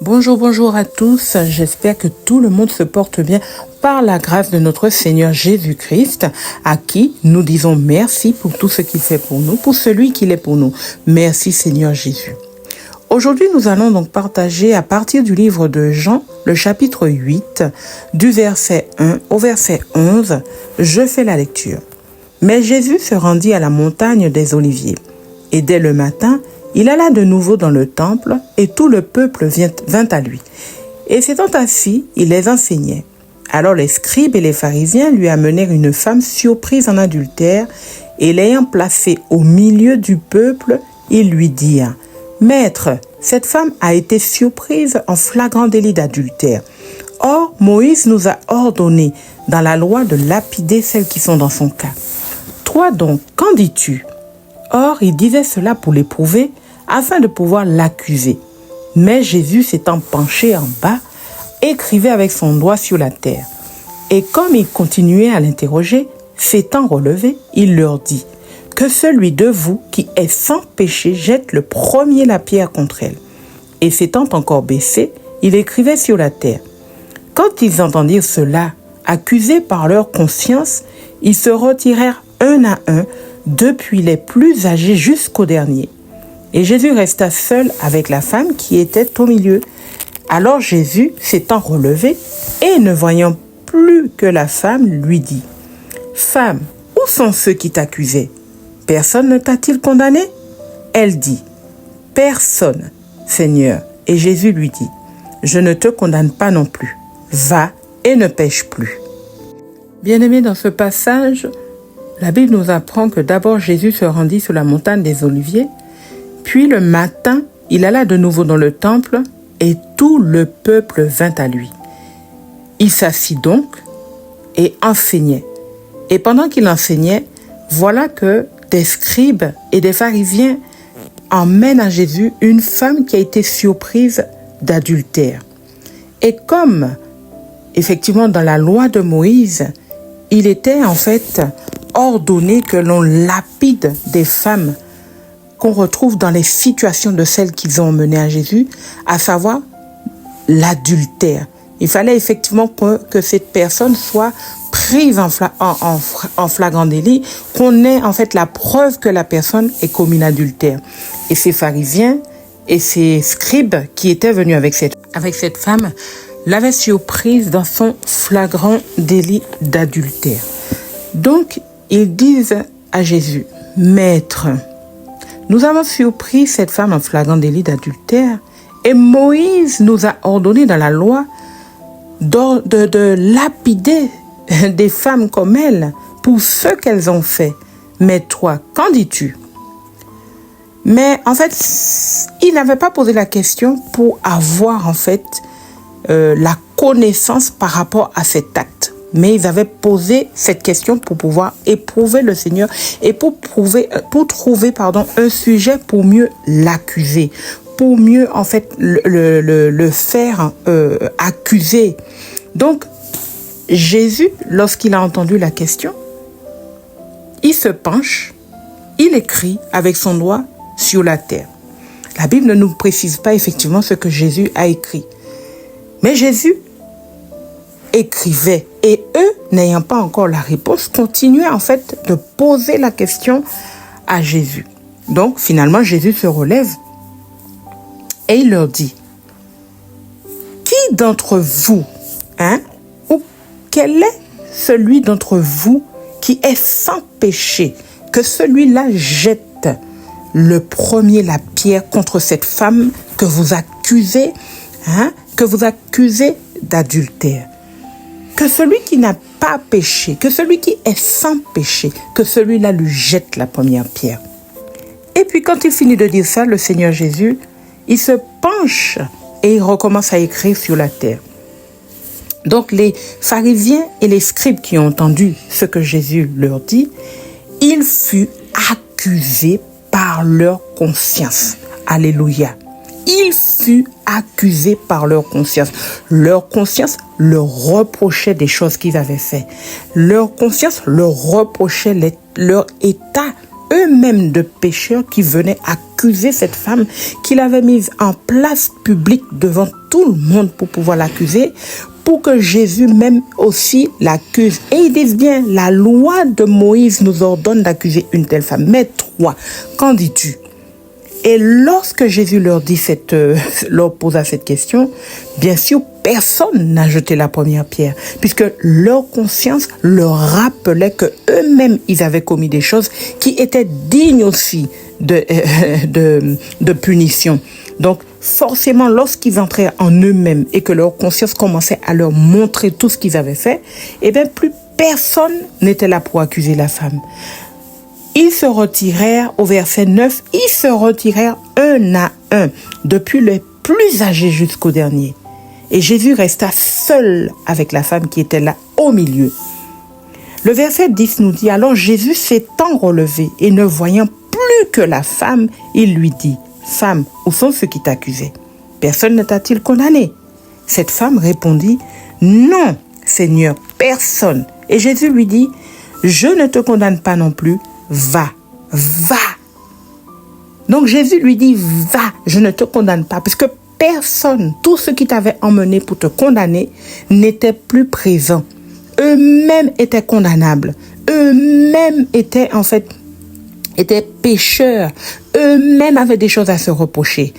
Bonjour à tous. J'espère que tout le monde se porte bien par la grâce de notre Seigneur Jésus-Christ, à qui nous disons merci pour tout ce qu'il fait pour nous, pour celui qu'il est pour nous. Merci Seigneur Jésus. Aujourd'hui, nous allons donc partager à partir du livre de Jean, le chapitre 8, du verset 1 au verset 11. Je fais la lecture. Mais Jésus se rendit à la montagne des Oliviers. Et dès le matin, il alla de nouveau dans le temple et tout le peuple vint à lui. Et s'étant assis, il les enseignait. Alors les scribes et les pharisiens lui amenèrent une femme surprise en adultère et l'ayant placée au milieu du peuple, ils lui dirent : « Maître, cette femme a été surprise en flagrant délit d'adultère. Or, Moïse nous a ordonné dans la loi de lapider celles qui sont dans son cas. Toi donc, qu'en dis-tu ? » Or, il disait cela pour l'éprouver, afin de pouvoir l'accuser. Mais Jésus, s'étant penché en bas, écrivait avec son doigt sur la terre. Et comme il continuait à l'interroger, s'étant relevé, il leur dit : « Que celui de vous qui est sans péché jette le premier la pierre contre elle. » Et s'étant encore baissé, il écrivait sur la terre. Quand ils entendirent cela, accusés par leur conscience, ils se retirèrent un à un, depuis les plus âgés jusqu'au dernier. Et Jésus resta seul avec la femme qui était au milieu. Alors Jésus, s'étant relevé et ne voyant plus que la femme, lui dit : « Femme, où sont ceux qui t'accusaient ? Personne ne t'a-t-il condamné ? » Elle dit : « Personne, Seigneur. » Et Jésus lui dit : « Je ne te condamne pas non plus. Va et ne pêche plus. » Bien-aimés, dans ce passage, la Bible nous apprend que d'abord Jésus se rendit sur la montagne des Oliviers, puis le matin, il alla de nouveau dans le temple et tout le peuple vint à lui. Il s'assit donc et enseignait. Et pendant qu'il enseignait, voilà que des scribes et des pharisiens emmènent à Jésus une femme qui a été surprise d'adultère. Et comme, effectivement, dans la loi de Moïse, il était en fait ordonné que l'on lapide des femmes qu'on retrouve dans les situations de celles qu'ils ont emmenées à Jésus, à savoir l'adultère. Il fallait effectivement que cette personne soit prise en flagrant délit, qu'on ait en fait la preuve que la personne est commis l'adultère. Et ces pharisiens et ces scribes qui étaient venus avec cette femme l'avaient surprise dans son flagrant délit d'adultère. Donc, ils disent à Jésus : « Maître, nous avons surpris cette femme en flagrant délit d'adultère et Moïse nous a ordonné dans la loi de lapider des femmes comme elle pour ce qu'elles ont fait. Mais toi, qu'en dis-tu ? » Mais en fait, il n'avait pas posé la question pour avoir en fait la connaissance par rapport à cet acte. Mais ils avaient posé cette question pour pouvoir éprouver le Seigneur et pour trouver un sujet pour mieux l'accuser, pour mieux en fait le faire accuser. Donc Jésus, lorsqu'il a entendu la question, il se penche, il écrit avec son doigt sur la terre. La Bible ne nous précise pas effectivement ce que Jésus a écrit. Mais Jésus écrivait et eux, n'ayant pas encore la réponse, continuaient en fait de poser la question à Jésus. Donc finalement, Jésus se relève et il leur dit : « Qui d'entre vous, ou quel est celui d'entre vous qui est sans péché, que celui-là jette le premier la pierre contre cette femme que vous accusez, d'adultère. Que celui qui n'a pas péché, que celui qui est sans péché, que celui-là lui jette la première pierre. » Et puis quand il finit de dire ça, le Seigneur Jésus, il se penche et il recommence à écrire sur la terre. Donc les pharisiens et les scribes qui ont entendu ce que Jésus leur dit, il fut accusé par leur conscience. Alléluia. Il fut accusé par leur conscience. Leur conscience leur reprochait des choses qu'ils avaient faites. Leur conscience leur reprochait leur état eux-mêmes de pécheurs qui venaient accuser cette femme qu'il avait mise en place publique devant tout le monde pour pouvoir l'accuser, pour que Jésus même aussi l'accuse. Et ils disent bien, la loi de Moïse nous ordonne d'accuser une telle femme. Mais toi, qu'en dis-tu? Et lorsque Jésus leur posa cette question, bien sûr, personne n'a jeté la première pierre, puisque leur conscience leur rappelait que eux-mêmes, ils avaient commis des choses qui étaient dignes aussi de punition. Donc, forcément, lorsqu'ils entraient en eux-mêmes et que leur conscience commençait à leur montrer tout ce qu'ils avaient fait, eh bien, plus personne n'était là pour accuser la femme. Ils se retirèrent, au verset 9, ils se retirèrent un à un, depuis le plus âgé jusqu'au dernier. Et Jésus resta seul avec la femme qui était là au milieu. Le verset 10 nous dit, alors Jésus s'étant relevé et ne voyant plus que la femme, il lui dit, femme, où sont ceux qui t'accusaient? Personne ne t'a-t-il condamné? Cette femme répondit, non, Seigneur, personne. Et Jésus lui dit, je ne te condamne pas non plus. Va. Donc Jésus lui dit, va, je ne te condamne pas, puisque personne, tout ce qui t'avait emmené pour te condamner, n'était plus présent. Eux-mêmes étaient condamnables. Eux-mêmes étaient pécheurs. Eux-mêmes avaient des choses à se reprocher.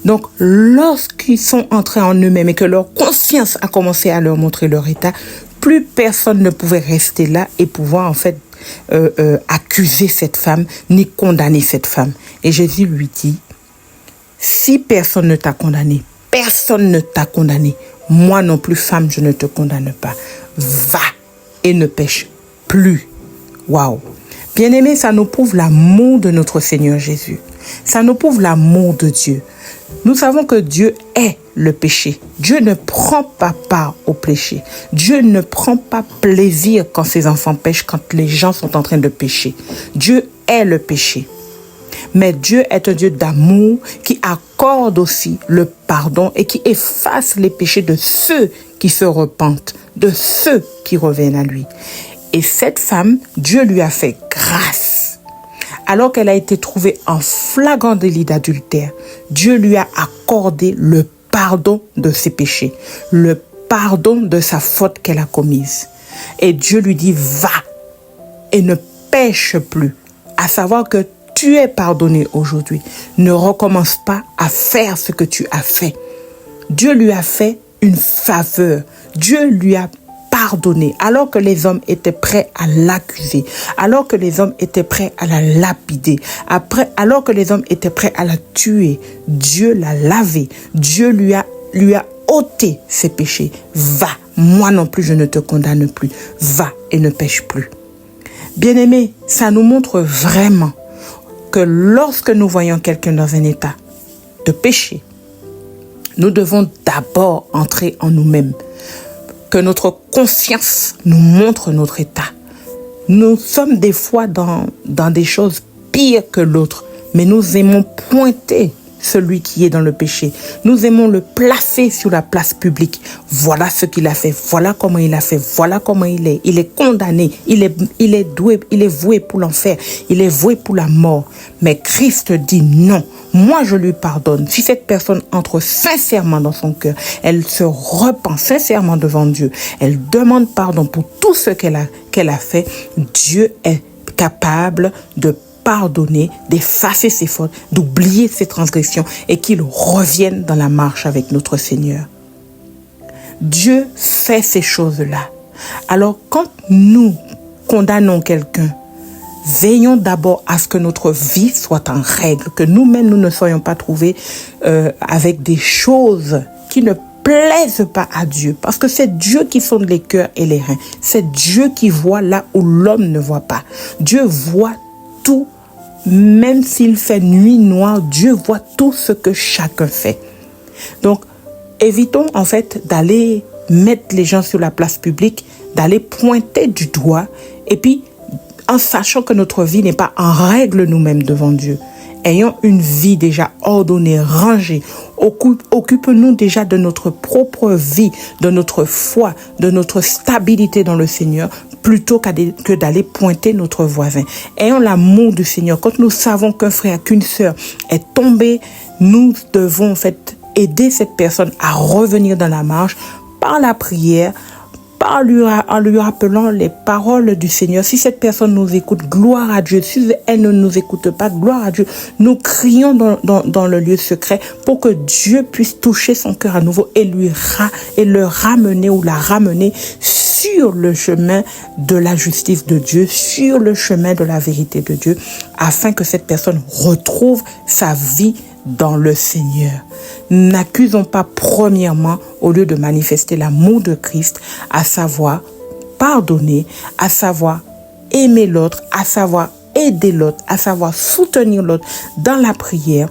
Donc, lorsqu'ils sont entrés en eux-mêmes et que leur conscience a commencé à leur montrer leur état, plus personne ne pouvait rester là et pouvoir accuser cette femme ni condamner cette femme. Et Jésus lui dit, si personne ne t'a condamné, personne ne t'a condamné, moi non plus, femme, je ne te condamne pas. Va et ne pêche plus. Waouh! Bien-aimés, ça nous prouve l'amour de notre Seigneur Jésus. Ça nous prouve l'amour de Dieu. Nous savons que Dieu est le péché. Dieu ne prend pas part au péché. Dieu ne prend pas plaisir quand ses enfants pêchent, quand les gens sont en train de pécher. Dieu est le péché. Mais Dieu est un Dieu d'amour qui accorde aussi le pardon et qui efface les péchés de ceux qui se repentent, de ceux qui reviennent à lui. Et cette femme, Dieu lui a fait grâce. Alors qu'elle a été trouvée en flagrant délit d'adultère, Dieu lui a accordé le pardon de ses péchés, le pardon de sa faute qu'elle a commise. Et Dieu lui dit, va et ne pêche plus. À savoir que tu es pardonné aujourd'hui. Ne recommence pas à faire ce que tu as fait. Dieu lui a fait une faveur. Dieu lui a pardonné, alors que les hommes étaient prêts à l'accuser, alors que les hommes étaient prêts à la lapider, alors que les hommes étaient prêts à la tuer. Dieu l'a lavé, Dieu lui a ôté ses péchés. Va, moi non plus je ne te condamne plus. Va et ne pêche plus. Bien-aimés, ça nous montre vraiment que lorsque nous voyons quelqu'un dans un état de péché, nous devons d'abord entrer en nous-mêmes. Que notre conscience nous montre notre état. Nous sommes des fois dans des choses pires que l'autre, mais nous aimons pointer celui qui est dans le péché. Nous aimons le placer sur la place publique. Voilà ce qu'il a fait, voilà comment il a fait, voilà comment il est. Il est condamné, il est doué, il est voué pour l'enfer, il est voué pour la mort. Mais Christ dit non. Moi, je lui pardonne. Si cette personne entre sincèrement dans son cœur, elle se repent sincèrement devant Dieu, elle demande pardon pour tout ce qu'elle a fait, Dieu est capable de pardonner, d'effacer ses fautes, d'oublier ses transgressions et qu'il revienne dans la marche avec notre Seigneur. Dieu fait ces choses-là. Alors, quand nous condamnons quelqu'un, veillons d'abord à ce que notre vie soit en règle, que nous-mêmes, nous ne soyons pas trouvés avec des choses qui ne plaisent pas à Dieu. Parce que c'est Dieu qui sonde les cœurs et les reins. C'est Dieu qui voit là où l'homme ne voit pas. Dieu voit tout, même s'il fait nuit noire, Dieu voit tout ce que chacun fait. Donc, évitons en fait d'aller mettre les gens sur la place publique, d'aller pointer du doigt et puis en sachant que notre vie n'est pas en règle nous-mêmes devant Dieu. Ayons une vie déjà ordonnée, rangée. Occupe-nous déjà de notre propre vie, de notre foi, de notre stabilité dans le Seigneur, plutôt que d'aller pointer notre voisin. Ayons l'amour du Seigneur. Quand nous savons qu'un frère, qu'une sœur est tombé, nous devons en fait aider cette personne à revenir dans la marche par la prière, en lui rappelant les paroles du Seigneur. Si cette personne nous écoute, gloire à Dieu. Si elle ne nous écoute pas, gloire à Dieu. Nous crions dans le lieu secret pour que Dieu puisse toucher son cœur à nouveau et le ramener ou la ramener sur le chemin de la justice de Dieu, sur le chemin de la vérité de Dieu, afin que cette personne retrouve sa vie dans le Seigneur. N'accusons pas premièrement, au lieu de manifester l'amour de Christ, à savoir pardonner, à savoir aimer l'autre, à savoir aider l'autre, à savoir soutenir l'autre dans la prière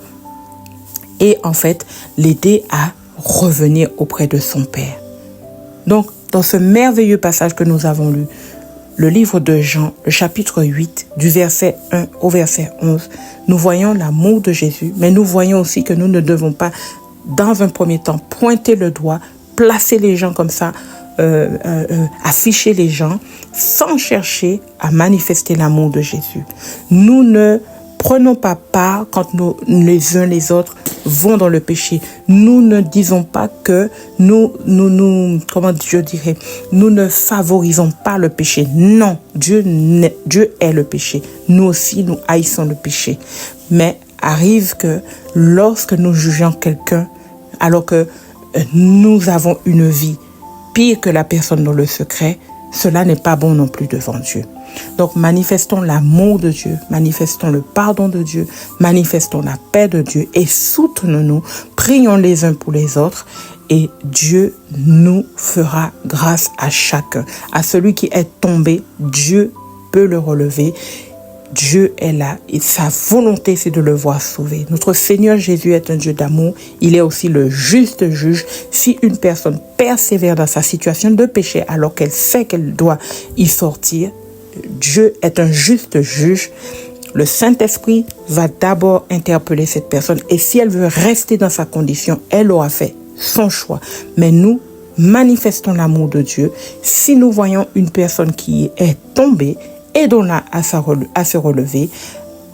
et en fait l'aider à revenir auprès de son Père. Donc, dans ce merveilleux passage que nous avons lu, le livre de Jean, le chapitre 8, du verset 1 au verset 11, nous voyons l'amour de Jésus, mais nous voyons aussi que nous ne devons pas, dans un premier temps, pointer le doigt, placer les gens comme ça, afficher les gens, sans chercher à manifester l'amour de Jésus. Nous ne prenons pas part quand les uns les autres vont dans le péché. Nous ne disons pas que nous ne favorisons pas le péché. Non, Dieu est le péché. Nous aussi, nous haïssons le péché. Mais arrive que lorsque nous jugeons quelqu'un, alors que nous avons une vie pire que la personne dans le secret, cela n'est pas bon non plus devant Dieu. Donc manifestons l'amour de Dieu, manifestons le pardon de Dieu, manifestons la paix de Dieu et soutenons-nous, prions les uns pour les autres et Dieu nous fera grâce à chacun. À celui qui est tombé, Dieu peut le relever. Dieu est là et sa volonté c'est de le voir sauvé. Notre Seigneur Jésus est un Dieu d'amour. Il est aussi le juste juge. Si une personne persévère dans sa situation de péché alors qu'elle sait qu'elle doit y sortir, Dieu est un juste juge. Le Saint-Esprit va d'abord interpeller cette personne et si elle veut rester dans sa condition, elle aura fait son choix. Mais nous manifestons l'amour de Dieu. Si nous voyons une personne qui est tombée, aidons-la à se relever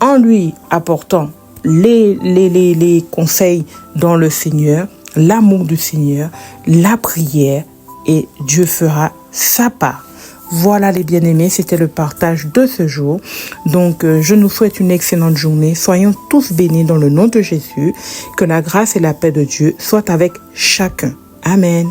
en lui apportant les conseils dans le Seigneur, l'amour du Seigneur, la prière et Dieu fera sa part. Voilà les bien-aimés, c'était le partage de ce jour. Donc, je nous souhaite une excellente journée. Soyons tous bénis dans le nom de Jésus. Que la grâce et la paix de Dieu soient avec chacun. Amen.